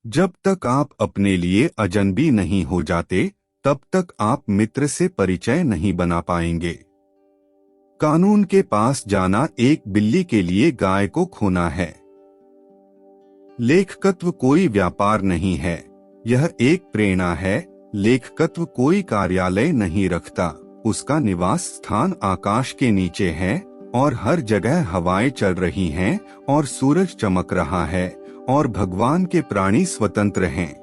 जब तक आप अपने लिए अजनबी नहीं हो जाते, तब तक आप मित्र से परिचय नहीं बना पाएंगे। कानून के पास जाना एक बिल्ली के लिए गाय को खोना है। लेखकत्व कोई व्यापार नहीं है, यह एक प्रेरणा है। लेखकत्व कोई कार्यालय नहीं रखता, उसका निवास स्थान आकाश के नीचे है और हर जगह हवाएं चल रही हैं और सूरज चमक रहा है और भगवान के प्राणी स्वतंत्र हैं।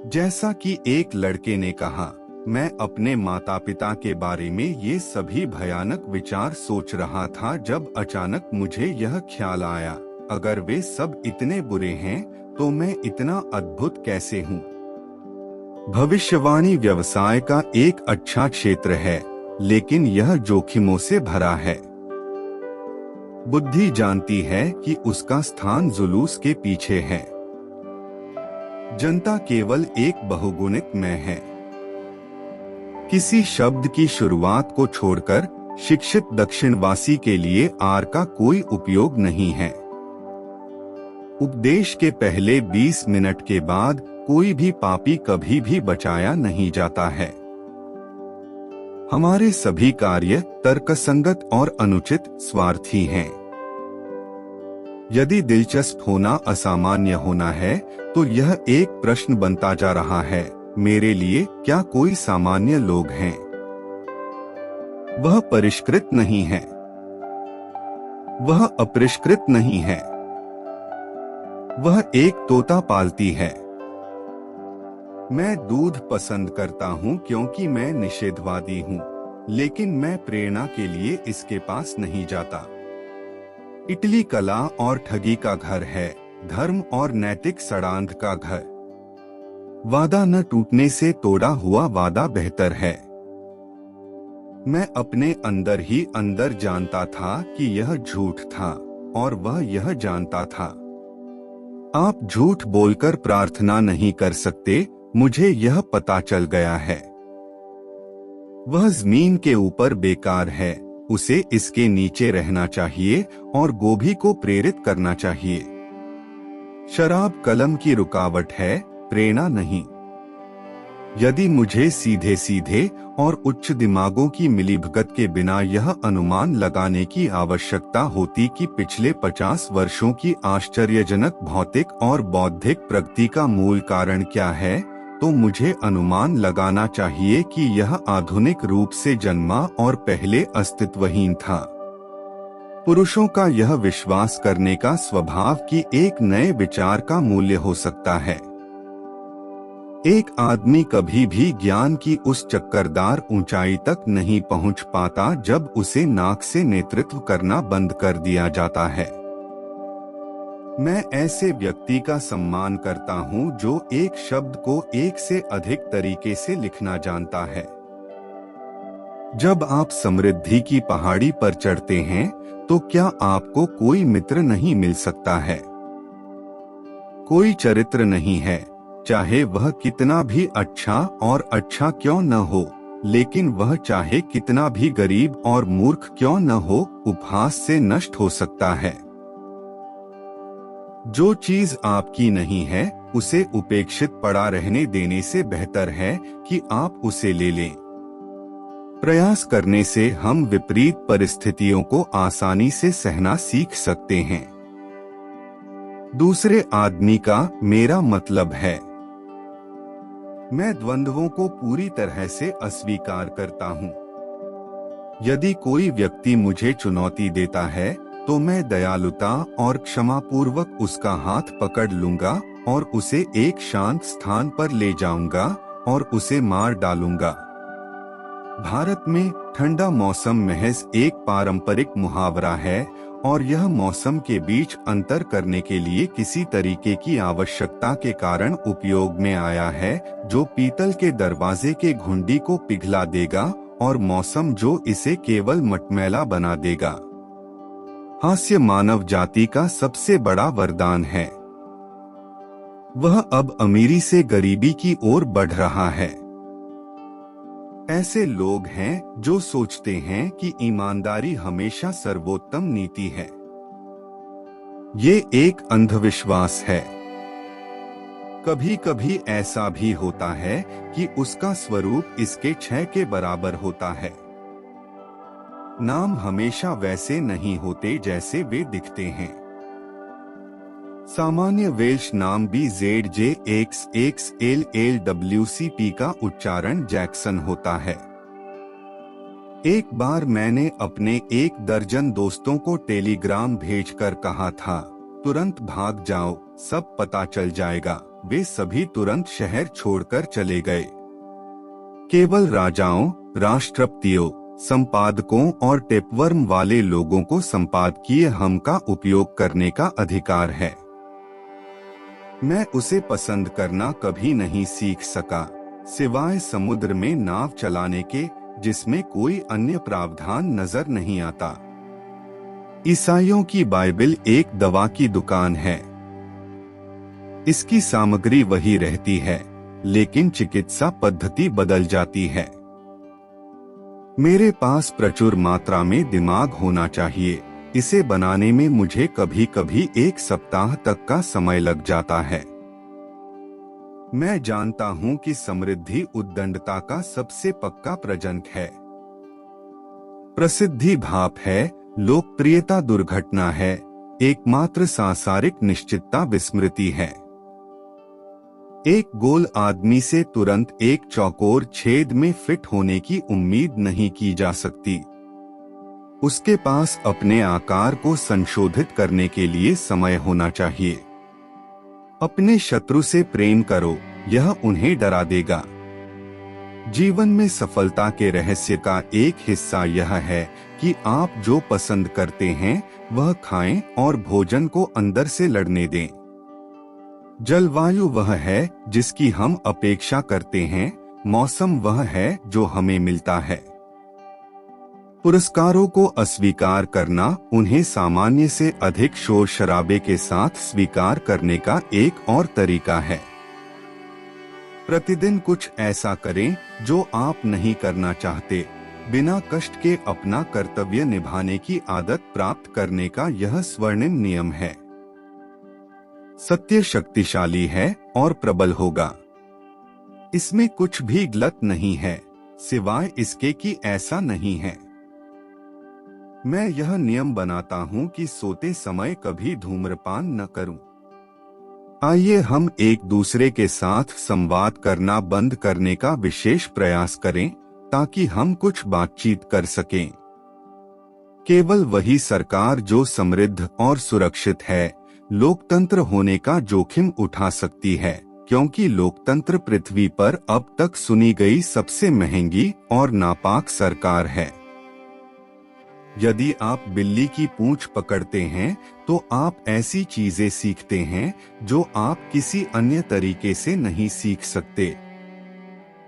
जैसा कि एक लड़के ने कहा, मैं अपने माता पिता के बारे में ये सभी भयानक विचार सोच रहा था जब अचानक मुझे यह ख्याल आया, अगर वे सब इतने बुरे हैं तो मैं इतना अद्भुत कैसे हूँ। भविष्यवाणी व्यवसाय का एक अच्छा क्षेत्र है, लेकिन यह जोखिमों से भरा है। बुद्धि जानती है कि उसका स्थान जुलूस के पीछे है। जनता केवल एक बहुगुणित मैं है। किसी शब्द की शुरुआत को छोड़कर शिक्षित दक्षिणवासी के लिए आर का कोई उपयोग नहीं है। उपदेश के पहले 20 मिनट के बाद कोई भी पापी कभी भी बचाया नहीं जाता है। हमारे सभी कार्य तर्कसंगत और अनुचित स्वार्थी हैं। यदि दिलचस्प होना असामान्य होना है, तो यह एक प्रश्न बनता जा रहा है, मेरे लिए क्या कोई सामान्य लोग हैं? वह परिष्कृत नहीं है, वह अपरिष्कृत नहीं है, वह एक तोता पालती है। मैं दूध पसंद करता हूँ क्योंकि मैं निषेधवादी हूँ, लेकिन मैं प्रेरणा के लिए इसके पास नहीं जाता। इटली कला और ठगी का घर है, धर्म और नैतिक षड्यंत्र का घर। वादा न टूटने से तोड़ा हुआ वादा बेहतर है। मैं अपने अंदर ही अंदर जानता था कि यह झूठ था और वह यह जानता था। आप झूठ बोलकर प्रार्थना नहीं कर सकते, मुझे यह पता चल गया है। वह जमीन के ऊपर बेकार है, उसे इसके नीचे रहना चाहिए और गोभी को प्रेरित करना चाहिए। शराब कलम की रुकावट है, प्रेरणा नहीं। यदि मुझे सीधे सीधे और उच्च दिमागों की मिलीभगत के बिना यह अनुमान लगाने की आवश्यकता होती कि पिछले 50 वर्षों की आश्चर्यजनक भौतिक और बौद्धिक प्रगति का मूल कारण क्या है, तो मुझे अनुमान लगाना चाहिए कि यह आधुनिक रूप से जन्मा और पहले अस्तित्वहीन था। पुरुषों का यह विश्वास करने का स्वभाव कि एक नए विचार का मूल्य हो सकता है। एक आदमी कभी भी ज्ञान की उस चक्करदार ऊंचाई तक नहीं पहुंच पाता जब उसे नाक से नेतृत्व करना बंद कर दिया जाता है। मैं ऐसे व्यक्ति का सम्मान करता हूं जो एक शब्द को एक से अधिक तरीके से लिखना जानता है। जब आप समृद्धि की पहाड़ी पर चढ़ते हैं, तो क्या आपको कोई मित्र नहीं मिल सकता है? कोई चरित्र नहीं है, चाहे वह कितना भी अच्छा और अच्छा क्यों न हो, लेकिन वह चाहे कितना भी गरीब और मूर्ख क्यों न हो, उपहास से नष्ट हो सकता है। जो चीज आपकी नहीं है, उसे उपेक्षित पड़ा रहने देने से बेहतर है कि आप उसे ले लें। प्रयास करने से हम विपरीत परिस्थितियों को आसानी से सहना सीख सकते हैं। दूसरे आदमी का मेरा मतलब है। मैं द्वंद्वों को पूरी तरह से अस्वीकार करता हूँ। यदि कोई व्यक्ति मुझे चुनौती देता है, तो मैं दयालुता और क्षमापूर्वक उसका हाथ पकड़ लूंगा और उसे एक शांत स्थान पर ले जाऊंगा और उसे मार डालूंगा। भारत में ठंडा मौसम महज एक पारंपरिक मुहावरा है और यह मौसम के बीच अंतर करने के लिए किसी तरीके की आवश्यकता के कारण उपयोग में आया है, जो पीतल के दरवाजे के घुंडी को पिघला देगा और मौसम जो इसे केवल मटमैला बना देगा। हास्य मानव जाति का सबसे बड़ा वरदान है। वह अब अमीरी से गरीबी की ओर बढ़ रहा है। ऐसे लोग हैं जो सोचते हैं कि ईमानदारी हमेशा सर्वोत्तम नीति है। ये एक अंधविश्वास है। कभी कभी ऐसा भी होता है कि उसका स्वरूप इसके क्षय के बराबर होता है। नाम हमेशा वैसे नहीं होते जैसे वे दिखते हैं। सामान्य वेल्श नाम BZJXXLLWCP का उच्चारण जैक्सन होता है। एक बार मैंने अपने 1 दर्जन दोस्तों को टेलीग्राम भेजकर कहा था, तुरंत भाग जाओ, सब पता चल जाएगा। वे सभी तुरंत शहर छोड़कर चले गए। केवल राजाओं, राष्ट्रपतियों, संपादकों और टेपवर्म वाले लोगों को संपादकीय हम का उपयोग करने का अधिकार है। मैं उसे पसंद करना कभी नहीं सीख सका, सिवाय समुद्र में नाव चलाने के, जिसमें कोई अन्य प्रावधान नजर नहीं आता। ईसाइयों की बाइबल एक दवा की दुकान है। इसकी सामग्री वही रहती है, लेकिन चिकित्सा पद्धति बदल जाती है। मेरे पास प्रचुर मात्रा में दिमाग होना चाहिए। इसे बनाने में मुझे कभी कभी 1 सप्ताह तक का समय लग जाता है। मैं जानता हूं कि समृद्धि उद्दंडता का सबसे पक्का प्रजनक है। प्रसिद्धि भाप है, लोकप्रियता दुर्घटना है, एकमात्र सांसारिक निश्चितता विस्मृति है। एक गोल आदमी से तुरंत एक चौकोर छेद में फिट होने की उम्मीद नहीं की जा सकती। उसके पास अपने आकार को संशोधित करने के लिए समय होना चाहिए। अपने शत्रु से प्रेम करो, यह उन्हें डरा देगा। जीवन में सफलता के रहस्य का एक हिस्सा यह है कि आप जो पसंद करते हैं वह खाएं और भोजन को अंदर से लड़ने दें। जलवायु वह है जिसकी हम अपेक्षा करते हैं, मौसम वह है जो हमें मिलता है। पुरस्कारों को अस्वीकार करना उन्हें सामान्य से अधिक शोर शराबे के साथ स्वीकार करने का एक और तरीका है। प्रतिदिन कुछ ऐसा करें जो आप नहीं करना चाहते। बिना कष्ट के अपना कर्तव्य निभाने की आदत प्राप्त करने का यह स्वर्णिम नियम है। सत्य शक्तिशाली है और प्रबल होगा। इसमें कुछ भी गलत नहीं है, सिवाय इसके कि ऐसा नहीं है। मैं यह नियम बनाता हूं कि सोते समय कभी धूम्रपान न करूं। आइए हम एक दूसरे के साथ संवाद करना बंद करने का विशेष प्रयास करें, ताकि हम कुछ बातचीत कर सकें। केवल वही सरकार जो समृद्ध और सुरक्षित है, लोकतंत्र होने का जोखिम उठा सकती है, क्योंकि लोकतंत्र पृथ्वी पर अब तक सुनी गई सबसे महंगी और नापाक सरकार है। यदि आप बिल्ली की पूंछ पकड़ते हैं तो आप ऐसी चीजें सीखते हैं जो आप किसी अन्य तरीके से नहीं सीख सकते।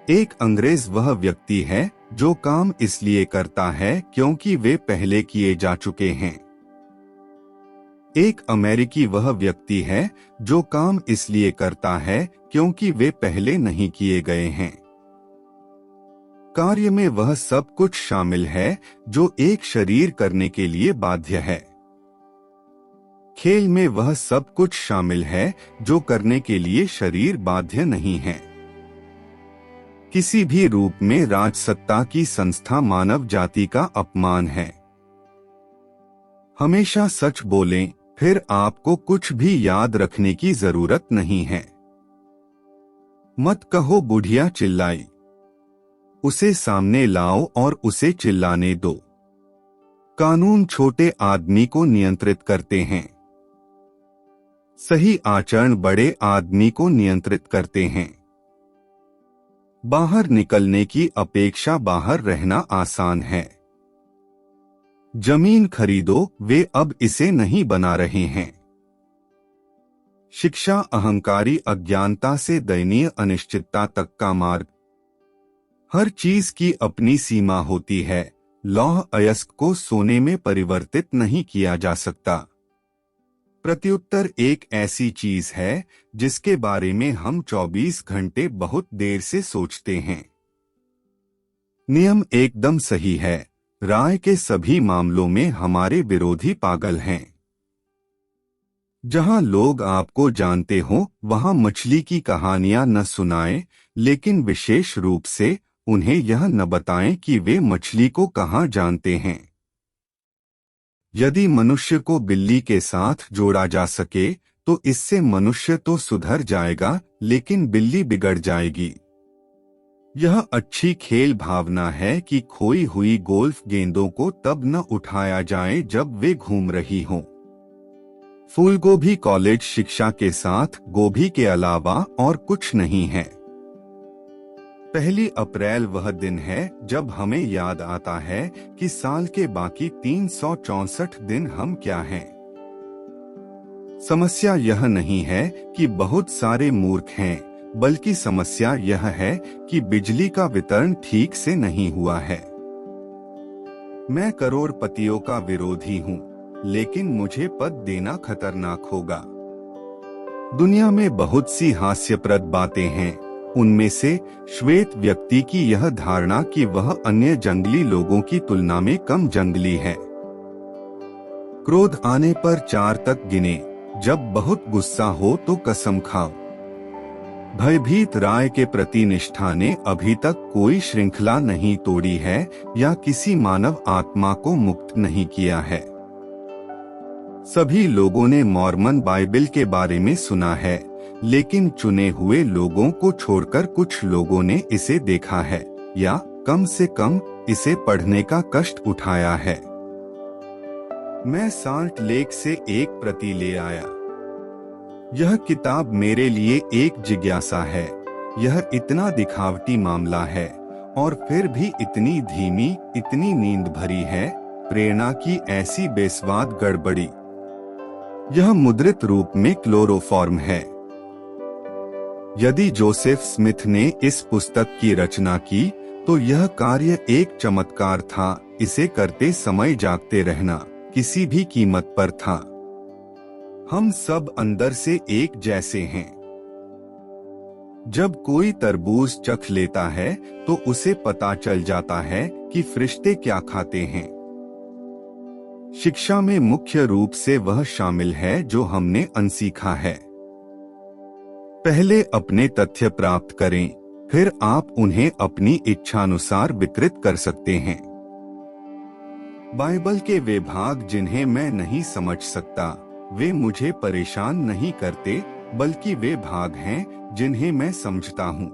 एक अंग्रेज वह व्यक्ति है जो काम इसलिए करता है क्योंकि वे पहले किए जा चुके हैं। एक अमेरिकी वह व्यक्ति है जो काम इसलिए करता है क्योंकि वे पहले नहीं किए गए हैं। कार्य में वह सब कुछ शामिल है जो एक शरीर करने के लिए बाध्य है। खेल में वह सब कुछ शामिल है जो करने के लिए शरीर बाध्य नहीं है। किसी भी रूप में राजसत्ता की संस्था मानव जाति का अपमान है। हमेशा सच बोलें, फिर आपको कुछ भी याद रखने की जरूरत नहीं है। मत कहो बुढ़िया चिल्लाई, उसे सामने लाओ और उसे चिल्लाने दो। कानून छोटे आदमी को नियंत्रित करते हैं, सही आचरण बड़े आदमी को नियंत्रित करते हैं। बाहर निकलने की अपेक्षा बाहर रहना आसान है। जमीन खरीदो, वे अब इसे नहीं बना रहे हैं। शिक्षा अहंकारी अज्ञानता से दयनीय अनिश्चितता तक का मार्ग। हर चीज की अपनी सीमा होती है। लौह अयस्क को सोने में परिवर्तित नहीं किया जा सकता। प्रत्युत्तर एक ऐसी चीज है जिसके बारे में हम 24 घंटे बहुत देर से सोचते हैं। नियम एकदम सही है। राय के सभी मामलों में हमारे विरोधी पागल हैं। जहां लोग आपको जानते हो वहां मछली की कहानियां न सुनाएं, लेकिन विशेष रूप से उन्हें यह न बताएं कि वे मछली को कहां जानते हैं। यदि मनुष्य को बिल्ली के साथ जोड़ा जा सके तो इससे मनुष्य तो सुधर जाएगा, लेकिन बिल्ली बिगड़ जाएगी। यह अच्छी खेल भावना है कि खोई हुई गोल्फ गेंदों को तब न उठाया जाए जब वे घूम रही हों। फूलगोभी कॉलेज शिक्षा के साथ गोभी के अलावा और कुछ नहीं है। 1 अप्रैल वह दिन है जब हमें याद आता है कि साल के बाकी 364 दिन हम क्या हैं। समस्या यह नहीं है कि बहुत सारे मूर्ख हैं, बल्कि समस्या यह है कि बिजली का वितरण ठीक से नहीं हुआ है। मैं करोड़पतियों का विरोधी हूँ, लेकिन मुझे पद देना खतरनाक होगा। दुनिया में बहुत सी हास्यप्रद बातें हैं। उनमें से श्वेत व्यक्ति की यह धारणा कि वह अन्य जंगली लोगों की तुलना में कम जंगली है। क्रोध आने पर 4 तक गिने, जब बहुत गुस्सा हो तो कसम खाओ। भयभीत राय के प्रति निष्ठा ने अभी तक कोई श्रृंखला नहीं तोड़ी है या किसी मानव आत्मा को मुक्त नहीं किया है। सभी लोगों ने मॉर्मन बाइबल के बारे में सुना है, लेकिन चुने हुए लोगों को छोड़कर कुछ लोगों ने इसे देखा है या कम से कम इसे पढ़ने का कष्ट उठाया है। मैं सॉल्ट लेक से एक प्रति ले आया। यह किताब मेरे लिए एक जिज्ञासा है। यह इतना दिखावटी मामला है और फिर भी इतनी धीमी, इतनी नींद भरी है, प्रेरणा की ऐसी बेस्वाद गड़बड़ी। यह मुद्रित रूप में क्लोरोफॉर्म है। यदि जोसेफ स्मिथ ने इस पुस्तक की रचना की तो यह कार्य एक चमत्कार था। इसे करते समय जागते रहना किसी भी कीमत पर था। हम सब अंदर से एक जैसे हैं। जब कोई तरबूज चख लेता है तो उसे पता चल जाता है कि फरिश्ते क्या खाते हैं। शिक्षा में मुख्य रूप से वह शामिल है जो हमने अनसीखा है। पहले अपने तथ्य प्राप्त करें, फिर आप उन्हें अपनी इच्छानुसार विकृत कर सकते हैं। बाइबल के वे भाग जिन्हें मैं नहीं समझ सकता, वे मुझे परेशान नहीं करते, बल्कि वे भाग हैं जिन्हें मैं समझता हूँ।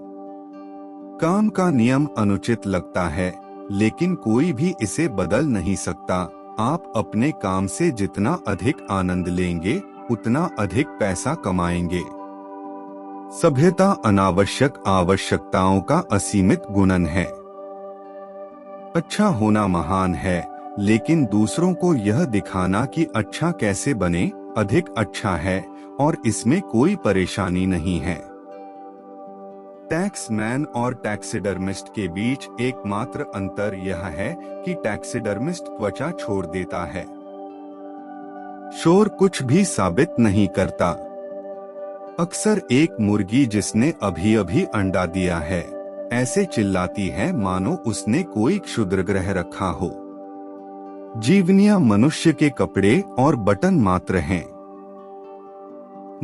काम का नियम अनुचित लगता है, लेकिन कोई भी इसे बदल नहीं सकता। आप अपने काम से जितना अधिक आनंद लेंगे, उतना अधिक पैसा कमाएंगे। सभ्यता अनावश्यक आवश्यकताओं का असीमित गुणन है। अच्छा होना महान है, लेकिन दूसरों को यह दिखाना कि अच्छा कैसे बने अधिक अच्छा है, और इसमें कोई परेशानी नहीं है। टैक्समैन और टैक्सीडर्मिस्ट के बीच एकमात्र अंतर यह है कि टैक्सीडर्मिस्ट त्वचा छोड़ देता है। शोर कुछ भी साबित नहीं करता। अक्सर एक मुर्गी जिसने अभी अभी अंडा दिया है ऐसे चिल्लाती है मानो उसने कोई क्षुद्रग्रह रखा हो। जीवनियां मनुष्य के कपड़े और बटन मात्र हैं।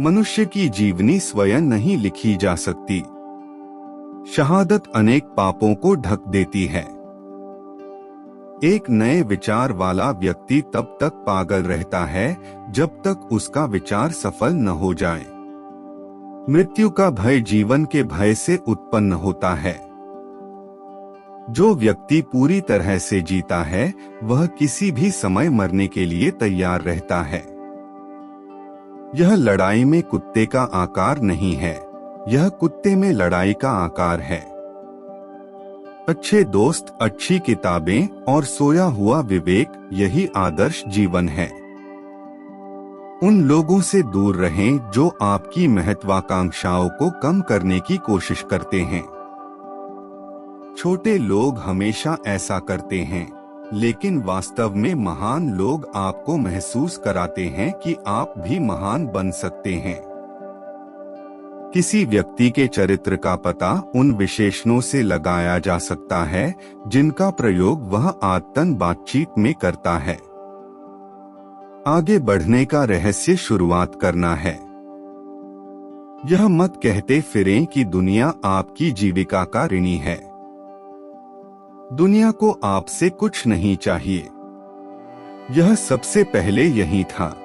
मनुष्य की जीवनी स्वयं नहीं लिखी जा सकती। शहादत अनेक पापों को ढक देती है। एक नए विचार वाला व्यक्ति तब तक पागल रहता है जब तक उसका विचार सफल न हो जाए। मृत्यु का भय जीवन के भय से उत्पन्न होता है। जो व्यक्ति पूरी तरह से जीता है वह किसी भी समय मरने के लिए तैयार रहता है। यह लड़ाई में कुत्ते का आकार नहीं है, यह कुत्ते में लड़ाई का आकार है। अच्छे दोस्त, अच्छी किताबें और सोया हुआ विवेक, यही आदर्श जीवन है। उन लोगों से दूर रहें जो आपकी महत्वाकांक्षाओं को कम करने की कोशिश करते हैं। छोटे लोग हमेशा ऐसा करते हैं, लेकिन वास्तव में महान लोग आपको महसूस कराते हैं कि आप भी महान बन सकते हैं। किसी व्यक्ति के चरित्र का पता उन विशेषणों से लगाया जा सकता है जिनका प्रयोग वह आदतन बातचीत में करता है। आगे बढ़ने का रहस्य शुरुआत करना है। यह मत कहते फिरें कि दुनिया आपकी जीविका का ऋणी है। दुनिया को आपसे कुछ नहीं चाहिए। यह सबसे पहले यही था।